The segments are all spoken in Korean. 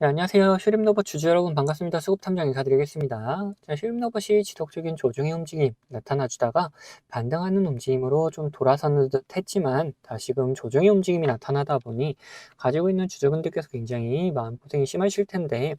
네, 안녕하세요. 슈림로봇 주주 여러분 반갑습니다. 수급탐정 인사드리겠습니다. 자, 슈림로봇이 지속적인 조정의 움직임 나타나주다가 반등하는 움직임으로 좀 돌아서는 듯 했지만 다시금 조정의 움직임이 나타나다 보니 가지고 있는 주주분들께서 굉장히 마음고생이 심하실 텐데,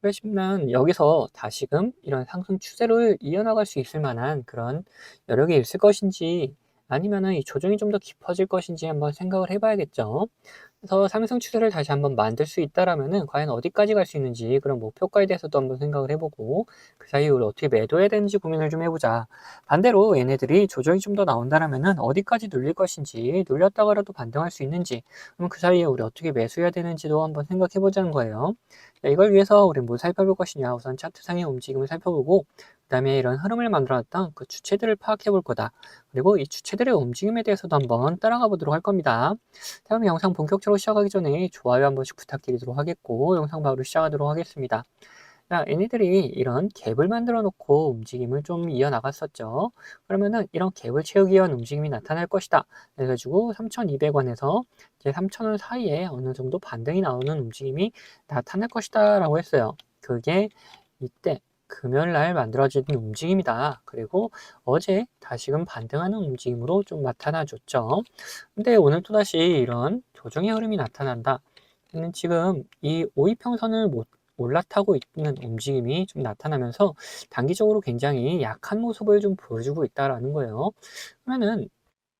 그렇지만 여기서 다시금 이런 상승 추세를 이어나갈 수 있을 만한 그런 여력이 있을 것인지, 아니면은 이 조정이 좀 더 깊어질 것인지 한번 생각을 해봐야겠죠. 그래서 상승 추세를 다시 한번 만들 수 있다라면은 과연 어디까지 갈 수 있는지, 그런 목표가에 대해서도 한번 생각을 해보고 그 사이에 우리 어떻게 매도해야 되는지 고민을 좀 해보자. 반대로 얘네들이 조정이 좀 더 나온다라면은 어디까지 눌릴 것인지, 눌렸다가라도 반등할 수 있는지, 그럼 그 사이에 우리 어떻게 매수해야 되는지도 한번 생각해 보자는 거예요. 자, 이걸 위해서 우리 뭐 살펴볼 것이냐, 우선 차트상의 움직임을 살펴보고 그 다음에 이런 흐름을 만들어놨던 그 주체들을 파악해 볼 거다. 그리고 이 주체들의 움직임에 대해서도 한번 따라가 보도록 할 겁니다. 자, 그럼 영상 본격적으로 시작하기 전에 좋아요 한 번씩 부탁드리도록 하겠고, 영상 바로 시작하도록 하겠습니다. 자, 얘네들이 이런 갭을 만들어 놓고 움직임을 좀 이어나갔었죠. 그러면은 이런 갭을 채우기 위한 움직임이 나타날 것이다. 그래가지고 3,200원에서 이제 3,000원 사이에 어느 정도 반등이 나오는 움직임이 나타날 것이다 라고 했어요. 그게 이때 금요일 날 만들어진 움직임이다. 그리고 어제 다시금 반등하는 움직임으로 좀 나타나줬죠. 근데 오늘 또다시 이런 조정의 흐름이 나타난다. 지금 이 5이평선을 못 올라타고 있는 움직임이 좀 나타나면서 단기적으로 굉장히 약한 모습을 좀 보여주고 있다라는 거예요. 그러면은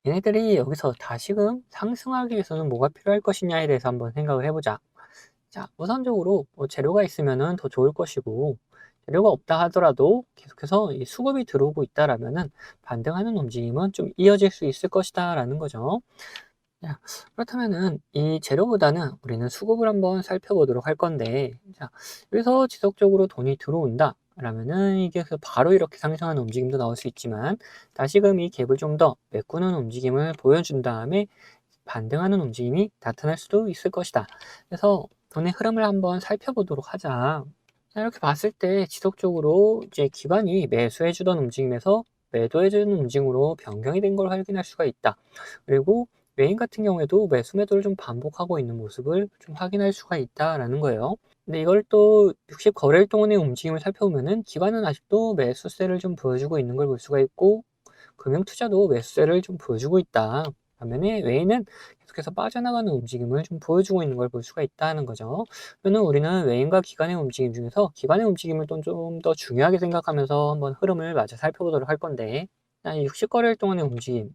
얘네들이 여기서 다시금 상승하기 위해서는 뭐가 필요할 것이냐에 대해서 한번 생각을 해보자. 자, 우선적으로 뭐 재료가 있으면은 더 좋을 것이고, 재료가 없다 하더라도 계속해서 이 수급이 들어오고 있다라면은 반등하는 움직임은 좀 이어질 수 있을 것이다라는 거죠. 자, 그렇다면은 이 재료보다는 우리는 수급을 한번 살펴보도록 할 건데, 자, 여기서 지속적으로 돈이 들어온다 라면은 이게 바로 이렇게 상승하는 움직임도 나올 수 있지만, 다시금 이 갭을 좀 더 메꾸는 움직임을 보여준 다음에 반등하는 움직임이 나타날 수도 있을 것이다. 그래서 돈의 흐름을 한번 살펴보도록 하자. 자, 이렇게 봤을 때 지속적으로 이제 기관이 매수해주던 움직임에서 매도해주는 움직임으로 변경이 된 걸 확인할 수가 있다. 그리고 메인 같은 경우에도 매수 매도를 좀 반복하고 있는 모습을 좀 확인할 수가 있다라는 거예요. 근데 이걸 또 60 거래일 동안의 움직임을 살펴보면은 기관은 아직도 매수세를 좀 보여주고 있는 걸 볼 수가 있고, 금융투자도 매수세를 좀 보여주고 있다. 반면에 외인은 계속해서 빠져나가는 움직임을 좀 보여주고 있는 걸 볼 수가 있다는 거죠. 그러면 우리는 외인과 기관의 움직임 중에서 기관의 움직임을 좀 더 중요하게 생각하면서 한번 흐름을 마저 살펴보도록 할 건데, 60거래일 동안의 움직임,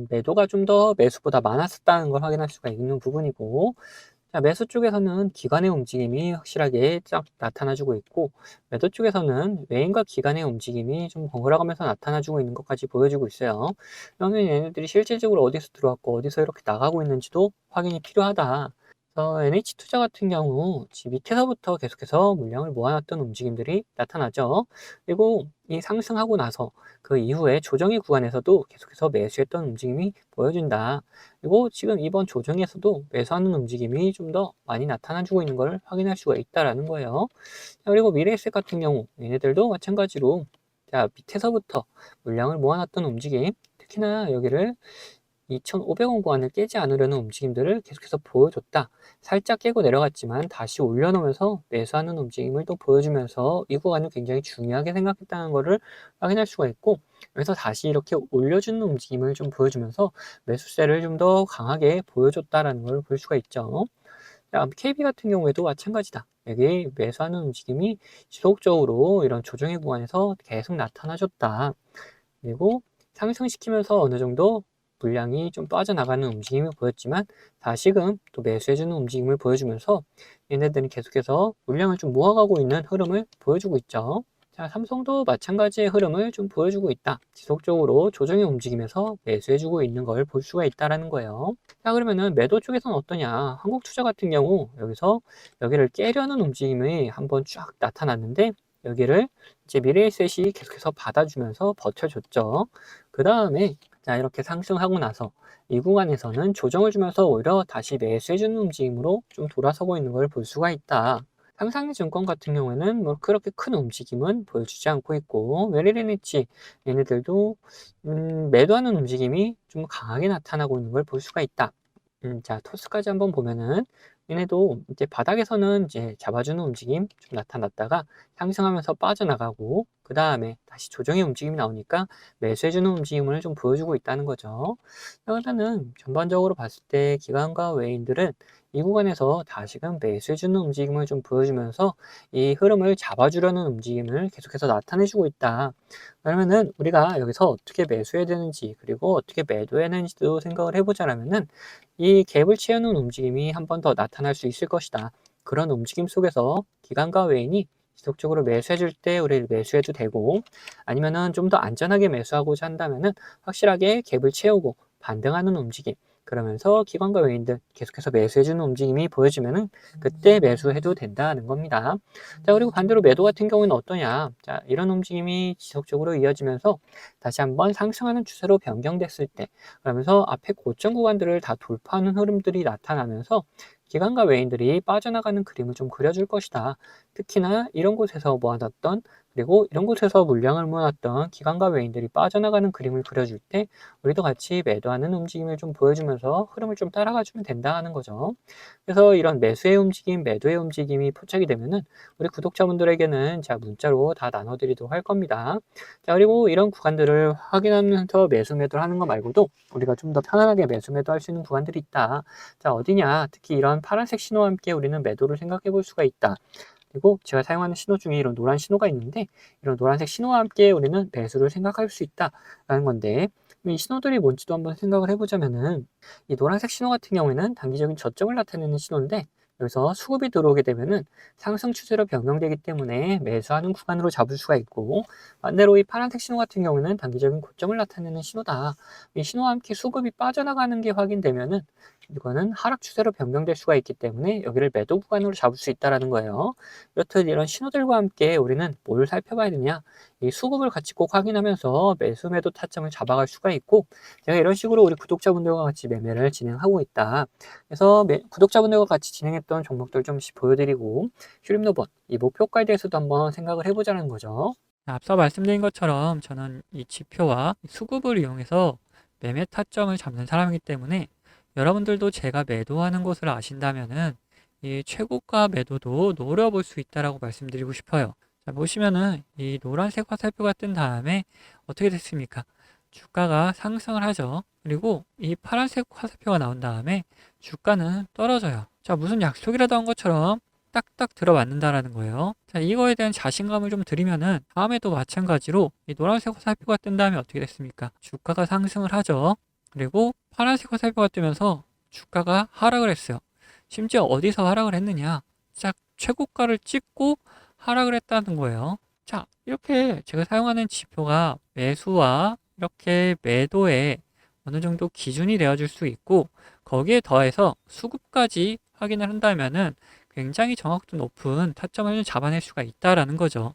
매도가 좀 더 매수보다 많았었다는 걸 확인할 수가 있는 부분이고, 자, 매수 쪽에서는 기관의 움직임이 확실하게 쫙 나타나주고 있고, 매도 쪽에서는 외인과 기관의 움직임이 좀 번갈아가면서 나타나주고 있는 것까지 보여주고 있어요. 그러면 얘네들이 실질적으로 어디서 들어왔고 어디서 이렇게 나가고 있는지도 확인이 필요하다. NH투자 같은 경우 밑에서부터 계속해서 물량을 모아놨던 움직임들이 나타나죠. 그리고 이 상승하고 나서 그 이후에 조정의 구간에서도 계속해서 매수했던 움직임이 보여준다. 그리고 지금 이번 조정에서도 매수하는 움직임이 좀 더 많이 나타나주고 있는 걸 확인할 수가 있다라는 거예요. 자, 그리고 미래에셋 같은 경우 얘네들도 마찬가지로 자, 밑에서부터 물량을 모아놨던 움직임, 특히나 여기를 2,500원 구간을 깨지 않으려는 움직임들을 계속해서 보여줬다. 살짝 깨고 내려갔지만 다시 올려놓으면서 매수하는 움직임을 또 보여주면서 이 구간을 굉장히 중요하게 생각했다는 것을 확인할 수가 있고, 그래서 다시 이렇게 올려주는 움직임을 좀 보여주면서 매수세를 좀 더 강하게 보여줬다라는 걸 볼 수가 있죠. KB 같은 경우에도 마찬가지다. 여기 매수하는 움직임이 지속적으로 이런 조정의 구간에서 계속 나타나줬다. 그리고 상승시키면서 어느 정도 물량이 좀 빠져나가는 움직임을 보였지만 다시금 또 매수해주는 움직임을 보여주면서 얘네들은 계속해서 물량을 좀 모아가고 있는 흐름을 보여주고 있죠. 자, 삼성도 마찬가지의 흐름을 좀 보여주고 있다. 지속적으로 조정의 움직임에서 매수해주고 있는 걸 볼 수가 있다라는 거예요. 자, 그러면은 매도 쪽에서는 어떠냐? 한국투자 같은 경우 여기서 여기를 깨려는 움직임이 한번 쫙 나타났는데, 여기를 이제 미래에셋이 계속해서 받아주면서 버텨줬죠. 그 다음에 자, 이렇게 상승하고 나서 이 구간에서는 조정을 주면서 오히려 다시 매수해주는 움직임으로 좀 돌아서고 있는 걸 볼 수가 있다. 상상의 증권 같은 경우에는 뭐 그렇게 큰 움직임은 보여주지 않고 있고, 메리리니치 얘네들도 매도하는 움직임이 좀 강하게 나타나고 있는 걸 볼 수가 있다. 자, 토스까지 한번 보면은 얘네도 이제 바닥에서는 이제 잡아주는 움직임 좀 나타났다가 상승하면서 빠져나가고 그 다음에 다시 조정의 움직임이 나오니까 매수해주는 움직임을 좀 보여주고 있다는 거죠. 그러면은 전반적으로 봤을 때 기관과 외인들은 이 구간에서 다시금 매수해주는 움직임을 좀 보여주면서 이 흐름을 잡아주려는 움직임을 계속해서 나타내주고 있다. 그러면은 우리가 여기서 어떻게 매수해야 되는지 그리고 어떻게 매도해야 되는지도 생각을 해보자면은 이 갭을 채우는 움직임이 한 번 더 나타날 수 있을 것이다. 그런 움직임 속에서 기관과 외인이 지속적으로 매수해줄 때 우리를 매수해도 되고 아니면은 좀 더 안전하게 매수하고자 한다면은 확실하게 갭을 채우고 반등하는 움직임 그러면서 기관과 외인들 계속해서 매수해주는 움직임이 보여지면은 그때 매수해도 된다는 겁니다. 자, 그리고 반대로 매도 같은 경우는 어떠냐? 자, 이런 움직임이 지속적으로 이어지면서 다시 한번 상승하는 추세로 변경됐을 때 그러면서 앞에 고점 구간들을 다 돌파하는 흐름들이 나타나면서 기관과 외인들이 빠져나가는 그림을 좀 그려줄 것이다. 특히나 이런 곳에서 모아놨던 그리고 이런 곳에서 물량을 모았던 기관과 외인들이 빠져나가는 그림을 그려줄 때 우리도 같이 매도하는 움직임을 좀 보여주면서 흐름을 좀 따라가주면 된다 하는 거죠. 그래서 이런 매수의 움직임, 매도의 움직임이 포착이 되면은 우리 구독자분들에게는 제가 문자로 다 나눠드리도록 할 겁니다. 자, 그리고 이런 구간들을 확인하면서 매수 매도를 하는 거 말고도 우리가 좀 더 편안하게 매수 매도 할 수 있는 구간들이 있다. 자, 어디냐? 특히 이런 파란색 신호와 함께 우리는 매도를 생각해 볼 수가 있다. 그리고 제가 사용하는 신호 중에 이런 노란 신호가 있는데 이런 노란색 신호와 함께 우리는 매수를 생각할 수 있다라는 건데 이 신호들이 뭔지도 한번 생각을 해보자면은 이 노란색 신호 같은 경우에는 단기적인 저점을 나타내는 신호인데 여기서 수급이 들어오게 되면은 상승 추세로 변경되기 때문에 매수하는 구간으로 잡을 수가 있고 반대로 이 파란색 신호 같은 경우에는 단기적인 고점을 나타내는 신호다. 이 신호와 함께 수급이 빠져나가는 게 확인되면은 이거는 하락 추세로 변경될 수가 있기 때문에 여기를 매도 구간으로 잡을 수 있다라는 거예요. 이렇듯 이런 신호들과 함께 우리는 뭘 살펴봐야 되냐? 이 수급을 같이 꼭 확인하면서 매수 매도 타점을 잡아갈 수가 있고 제가 이런 식으로 우리 구독자분들과 같이 매매를 진행하고 있다. 그래서 구독자분들과 같이 진행했던 종목들 좀씩 보여드리고 슈림노번 이 목표가에 대해서도 한번 생각을 해보자는 거죠. 앞서 말씀드린 것처럼 저는 이 지표와 수급을 이용해서 매매 타점을 잡는 사람이기 때문에 여러분들도 제가 매도하는 곳을 아신다면은 이 최고가 매도도 노려볼 수 있다라고 말씀드리고 싶어요. 자, 보시면은 이 노란색 화살표가 뜬 다음에 어떻게 됐습니까? 주가가 상승을 하죠. 그리고 이 파란색 화살표가 나온 다음에 주가는 떨어져요. 자, 무슨 약속이라도 한 것처럼 딱딱 들어맞는다라는 거예요. 자, 이거에 대한 자신감을 좀 드리면은 다음에도 마찬가지로 이 노란색 화살표가 뜬 다음에 어떻게 됐습니까? 주가가 상승을 하죠. 그리고 파란색 화살표가 뜨면서 주가가 하락을 했어요. 심지어 어디서 하락을 했느냐? 딱 최고가를 찍고 하락을 했다는 거예요. 자, 이렇게 제가 사용하는 지표가 매수와 이렇게 매도에 어느 정도 기준이 되어줄 수 있고 거기에 더해서 수급까지 확인을 한다면은 굉장히 정확도 높은 타점을 잡아낼 수가 있다라는 거죠.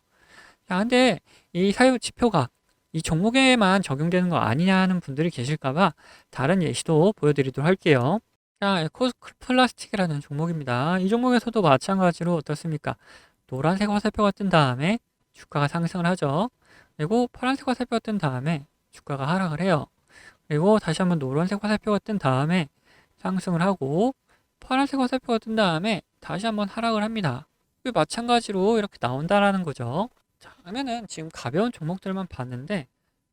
자, 근데 이 사유 지표가 이 종목에만 적용되는 거 아니냐는 분들이 계실까봐 다른 예시도 보여드리도록 할게요. 자, 에코 플라스틱이라는 종목입니다. 이 종목에서도 마찬가지로 어떻습니까? 노란색 화살표가 뜬 다음에 주가가 상승을 하죠. 그리고 파란색 화살표가 뜬 다음에 주가가 하락을 해요. 그리고 다시 한번 노란색 화살표가 뜬 다음에 상승을 하고 파란색 화살표가 뜬 다음에 다시 한번 하락을 합니다. 마찬가지로 이렇게 나온다라는 거죠. 자, 그러면은 지금 가벼운 종목들만 봤는데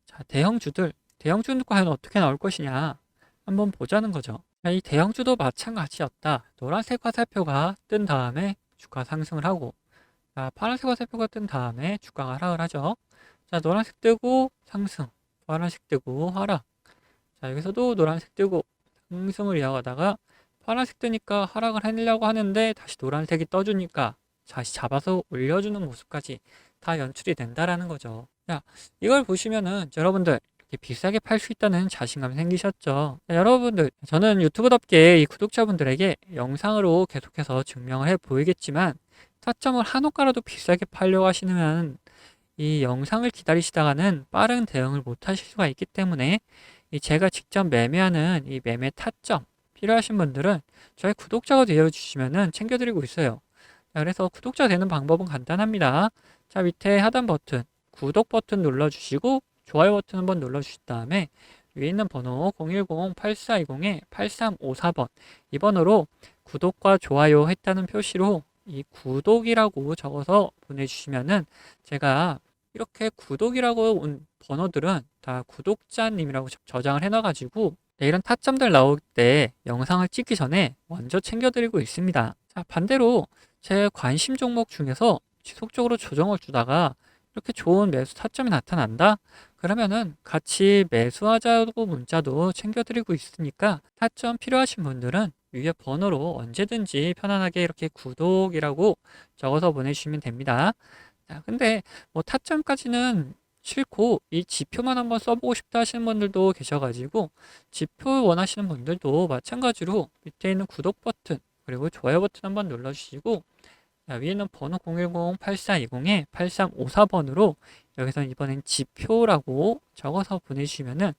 자, 대형주는 과연 어떻게 나올 것이냐 한번 보자는 거죠. 자, 이 대형주도 마찬가지였다. 노란색 화살표가 뜬 다음에 주가 상승을 하고 자, 파란색 화살표가 뜬 다음에 주가가 하락을 하죠. 자, 노란색 뜨고 상승, 파란색 뜨고 하락. 자, 여기서도 노란색 뜨고 상승을 이어가다가 파란색 뜨니까 하락을 해내려고 하는데 다시 노란색이 떠주니까 다시 잡아서 올려주는 모습까지 다 연출이 된다라는 거죠. 자, 이걸 보시면은 여러분들 이렇게 비싸게 팔 수 있다는 자신감이 생기셨죠. 자, 여러분들 저는 유튜브답게 이 구독자분들에게 영상으로 계속해서 증명을 해 보이겠지만 타점을 한호가라도 비싸게 팔려고 하시면 이 영상을 기다리시다가는 빠른 대응을 못 하실 수가 있기 때문에 이 제가 직접 매매하는 이 매매 타점 필요하신 분들은 저희 구독자가 되어주시면은 챙겨드리고 있어요. 자, 그래서 구독자 되는 방법은 간단합니다. 자, 밑에 하단 버튼, 구독 버튼 눌러주시고 좋아요 버튼 한번 눌러주신 다음에 위에 있는 번호 010-8420-8354번 이 번호로 구독과 좋아요 했다는 표시로 이 구독이라고 적어서 보내주시면은 제가 이렇게 구독이라고 온 번호들은 다 구독자님이라고 저장을 해놔가지고 이런 타점들 나올 때 영상을 찍기 전에 먼저 챙겨드리고 있습니다. 자, 반대로 제 관심 종목 중에서 지속적으로 조정을 주다가 이렇게 좋은 매수 타점이 나타난다? 그러면은 같이 매수하자고 문자도 챙겨드리고 있으니까 타점 필요하신 분들은 위에 번호로 언제든지 편안하게 이렇게 구독이라고 적어서 보내주시면 됩니다. 자, 근데 뭐 타점까지는 싫고 이 지표만 한번 써보고 싶다 하시는 분들도 계셔가지고 지표 원하시는 분들도 마찬가지로 밑에 있는 구독 버튼 그리고 좋아요 버튼 한번 눌러주시고 위에는 번호 010-8420-8354번으로 여기서 이번엔 지표라고 적어서 보내주시면은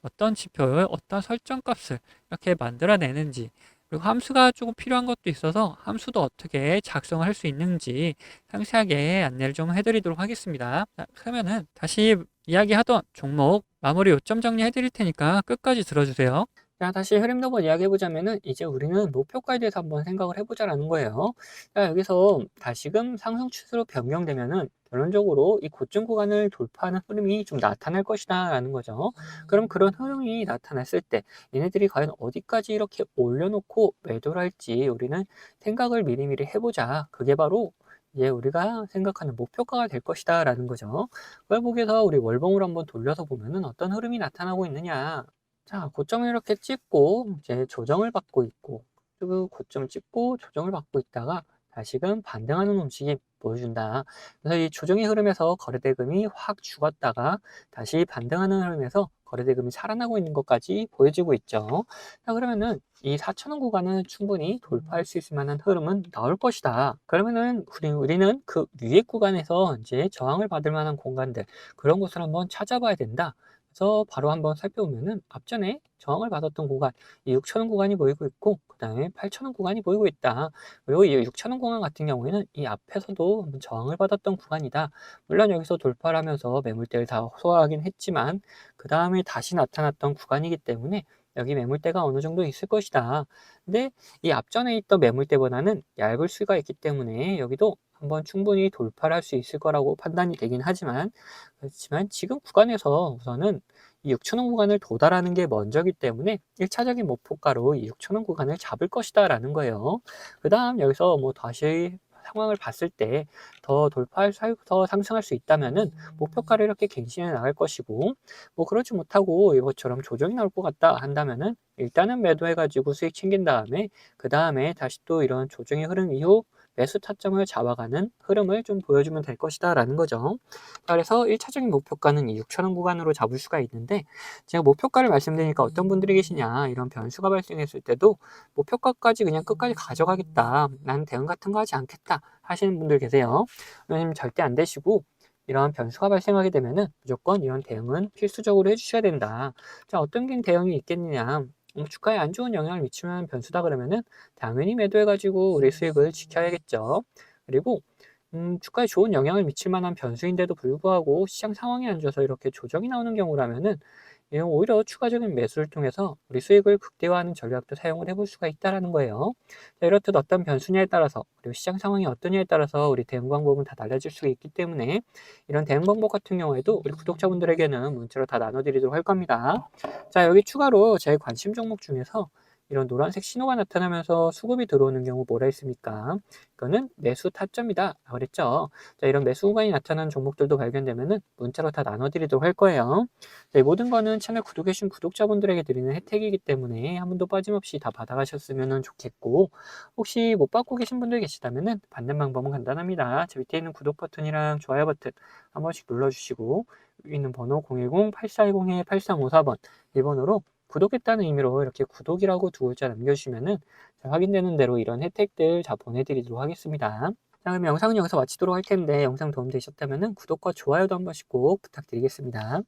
어떤 지표에 어떤 설정값을 이렇게 만들어내는지 그리고 함수가 조금 필요한 것도 있어서 함수도 어떻게 작성을 할 수 있는지 상세하게 안내를 좀 해드리도록 하겠습니다. 자, 그러면은 다시 이야기하던 종목 마무리 요점 정리해 드릴 테니까 끝까지 들어주세요. 자, 다시 흐름도 한번 이야기해보자면은, 이제 우리는 목표가에 대해서 한번 생각을 해보자라는 거예요. 자, 여기서 다시금 상승 추세로 변경되면은, 결론적으로 이 고점 구간을 돌파하는 흐름이 좀 나타날 것이다 라는 거죠. 그럼 그런 흐름이 나타났을 때 얘네들이 과연 어디까지 이렇게 올려놓고 매도를 할지 우리는 생각을 미리미리 해보자. 그게 바로 이제 우리가 생각하는 목표가가 될 것이다 라는 거죠. 그걸 보기 위해서 우리 월봉으로 한번 돌려서 보면은 어떤 흐름이 나타나고 있느냐. 자, 고점을 이렇게 찍고 이제 조정을 받고 있고, 그 고점 찍고 조정을 받고 있다가 다시금 반등하는 움직임 보여준다. 그래서 이 조정의 흐름에서 거래대금이 확 죽었다가 다시 반등하는 흐름에서 거래대금이 살아나고 있는 것까지 보여지고 있죠. 자, 그러면은 이 4,000원 구간은 충분히 돌파할 수 있을 만한 흐름은 나올 것이다. 그러면은 우리는 그 위에 구간에서 이제 저항을 받을 만한 공간들, 그런 곳을 한번 찾아봐야 된다. 그래서 바로 한번 살펴보면은 앞전에 저항을 받았던 구간, 이 6,000원 구간이 보이고 있고, 그 다음에 8,000원 구간이 보이고 있다. 그리고 이 6,000원 구간 같은 경우에는 이 앞에서도 한번 저항을 받았던 구간이다. 물론 여기서 돌파를 하면서 매물대를 다 소화하긴 했지만, 그 다음에 다시 나타났던 구간이기 때문에 여기 매물대가 어느 정도 있을 것이다. 근데 이 앞전에 있던 매물대보다는 얇을 수가 있기 때문에 여기도 한번 충분히 돌파를 할 수 있을 거라고 판단이 되긴 하지만, 그렇지만 지금 구간에서 우선은 이 6,000원 구간을 도달하는 게 먼저기 때문에 1차적인 목표가로 이 6,000원 구간을 잡을 것이다 라는 거예요. 그 다음 여기서 뭐 다시 상황을 봤을 때 더 더 상승할 수 있다면은 목표가를 이렇게 갱신해 나갈 것이고, 뭐 그렇지 못하고 이것처럼 조정이 나올 것 같다 한다면은 일단은 매도해 가지고 수익 챙긴 다음에 그 다음에 다시 또 이런 조정의 흐름 이후 매수 타점을 잡아가는 흐름을 좀 보여주면 될 것이다 라는 거죠. 자, 그래서 1차적인 목표가는 이 6,000원 구간으로 잡을 수가 있는데, 제가 목표가를 말씀드리니까 어떤 분들이 계시냐, 이런 변수가 발생했을 때도 목표가까지 그냥 끝까지 가져가겠다, 나는 대응 같은 거 하지 않겠다 하시는 분들 계세요. 왜냐면 절대 안 되시고, 이런 변수가 발생하게 되면은 무조건 이런 대응은 필수적으로 해주셔야 된다. 자, 어떤 게 대응이 있겠느냐. 주가에 안 좋은 영향을 미치는 변수다 그러면은 당연히 매도해가지고 우리 수익을 지켜야겠죠. 그리고 주가에 좋은 영향을 미칠 만한 변수인데도 불구하고 시장 상황이 안 좋아서 이렇게 조정이 나오는 경우라면은 이런 오히려 추가적인 매수를 통해서 우리 수익을 극대화하는 전략도 사용을 해볼 수가 있다라는 거예요. 자, 이렇듯 어떤 변수냐에 따라서 그리고 시장 상황이 어떠냐에 따라서 우리 대응 방법은 다 달라질 수가 있기 때문에 이런 대응 방법 같은 경우에도 우리 구독자분들에게는 문자로 다 나눠드리도록 할 겁니다. 자, 여기 추가로 제 관심 종목 중에서 이런 노란색 신호가 나타나면서 수급이 들어오는 경우 뭐라 했습니까? 이거는 매수 타점이다 그랬죠. 자, 이런 매수 구간이 나타나는 종목들도 발견되면은 문자로 다 나눠드리도록 할 거예요. 자, 이 모든 거는 채널 구독해주신 구독자분들에게 드리는 혜택이기 때문에 한 번도 빠짐없이 다 받아가셨으면 좋겠고, 혹시 못 받고 계신 분들 계시다면은 받는 방법은 간단합니다. 저 밑에 있는 구독 버튼이랑 좋아요 버튼 한 번씩 눌러주시고, 여기 있는 번호 010-8410-8354번 이 번호로 구독했다는 의미로 이렇게 구독이라고 두 글자 남겨주시면은 확인되는 대로 이런 혜택들 다 보내드리도록 하겠습니다. 자, 그럼 영상은 여기서 마치도록 할 텐데 영상 도움되셨다면 구독과 좋아요도 한 번씩 꼭 부탁드리겠습니다.